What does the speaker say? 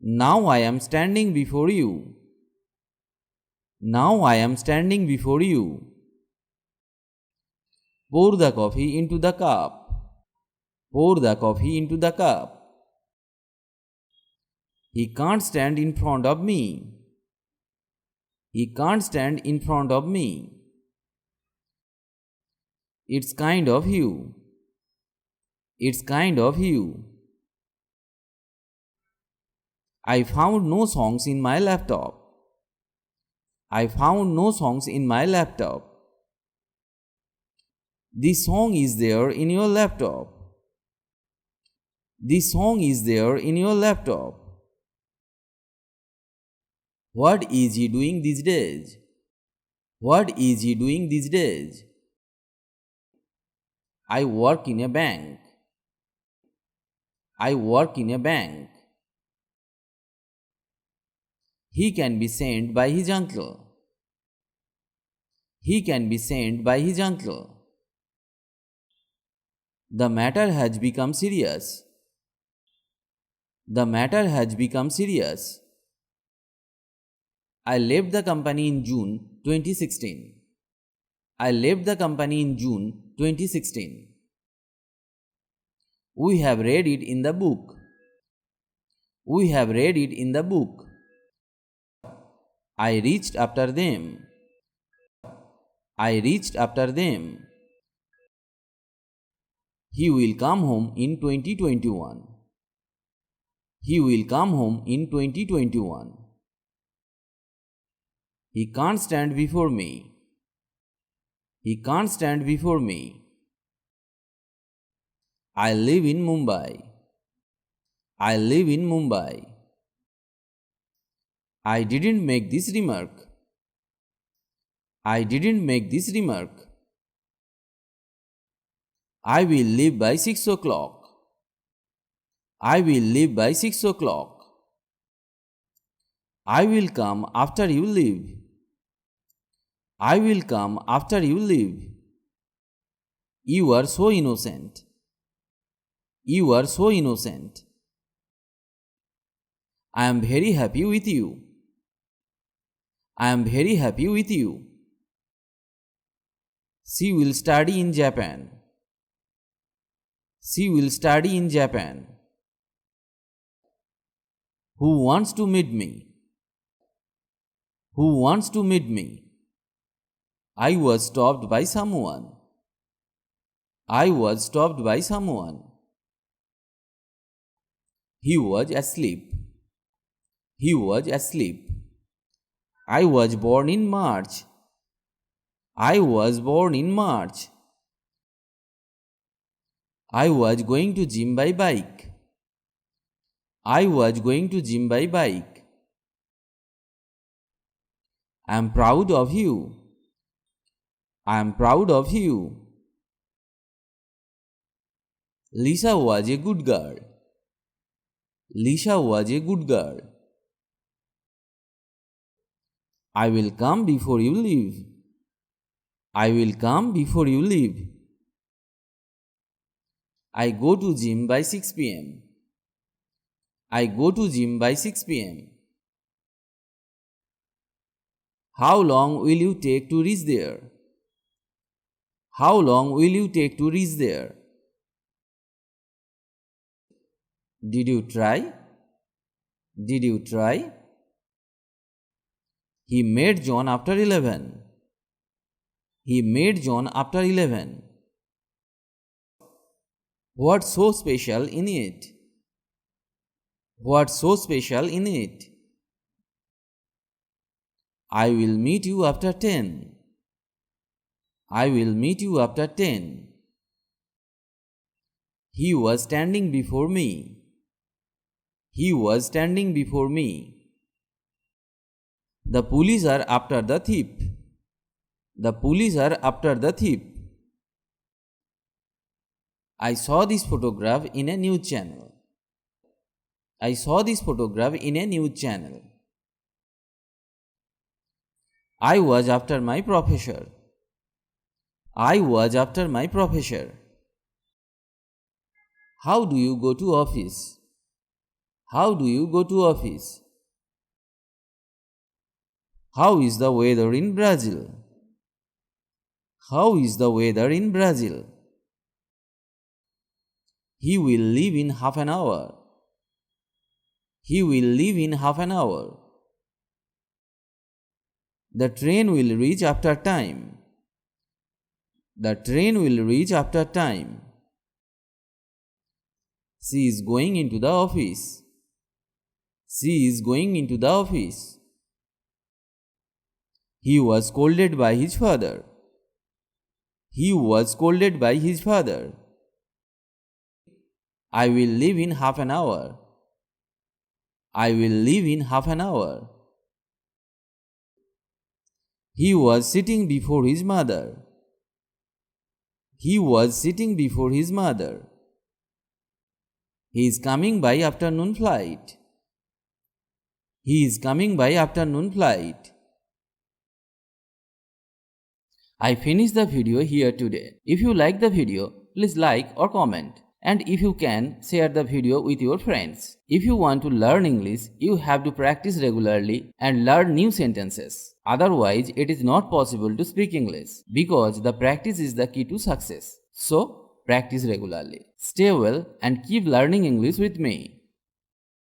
Now I am standing before you. Now I am standing before you. Pour the coffee into the cup. Pour the coffee into the cup. He can't stand in front of me. He can't stand in front of me. It's kind of you. It's kind of you. I found no songs in my laptop. I found no songs in my laptop. This song is there in your laptop. This song is there in your laptop. What is he doing these days? What is he doing these days? I work in a bank. I work in a bank. He can be sent by his uncle. He can be sent by his uncle. The matter has become serious. The matter has become serious. I left the company in June 2016. I left the company in June 2016. We have read it in the book. We have read it in the book. I reached after them. I reached after them. He will come home in 2021. He will come home in 2021. He can't stand before me. He can't stand before me. I live in Mumbai. I live in Mumbai. I didn't make this remark. I didn't make this remark. I will leave by 6 o'clock. I will leave by 6 o'clock. I will come after you leave. I will come after you leave. You are so innocent. You are so innocent. I am very happy with you. I am very happy with you. She will study in Japan. She will study in Japan. Who wants to meet me? Who wants to meet me? I was stopped by someone. I was stopped by someone. He was asleep. He was asleep. I was born in March. I was born in March. I was going to gym by bike. I was going to gym by bike. I am proud of you. I am proud of you. Lisa was a good girl. Lisa was a good girl. I will come before you leave. I will come before you leave. I go to gym by 6 p.m. I go to gym by 6 p.m. How long will you take to reach there? How long will you take to reach there? Did you try? Did you try? He met John after 11. He met John after 11. What's so special in it? What's so special in it? I will meet you after 10. I will meet you after 10. He was standing before me. He was standing before me. The police are after the thief. The police are after the thief. I saw this photograph in a news channel. I saw this photograph in a news channel. I was after my professor. I was after my professor. How do you go to office? How do you go to office? How is the weather in Brazil? How is the weather in Brazil? He will leave in half an hour. He will leave in half an hour. The train will reach after time. The train will reach after time. She is going into the office. She is going into the office. He was scolded by his father. He was scolded by his father. I will leave in half an hour. I will leave in half an hour. He was sitting before his mother. He was sitting before his mother. He is coming by afternoon flight. He is coming by afternoon flight. I finished the video here today. If you like the video, please like or comment. And if you can, share the video with your friends. If you want to learn English, you have to practice regularly and learn new sentences. Otherwise, it is not possible to speak English because the practice is the key to success. So, practice regularly. Stay well and keep learning English with me.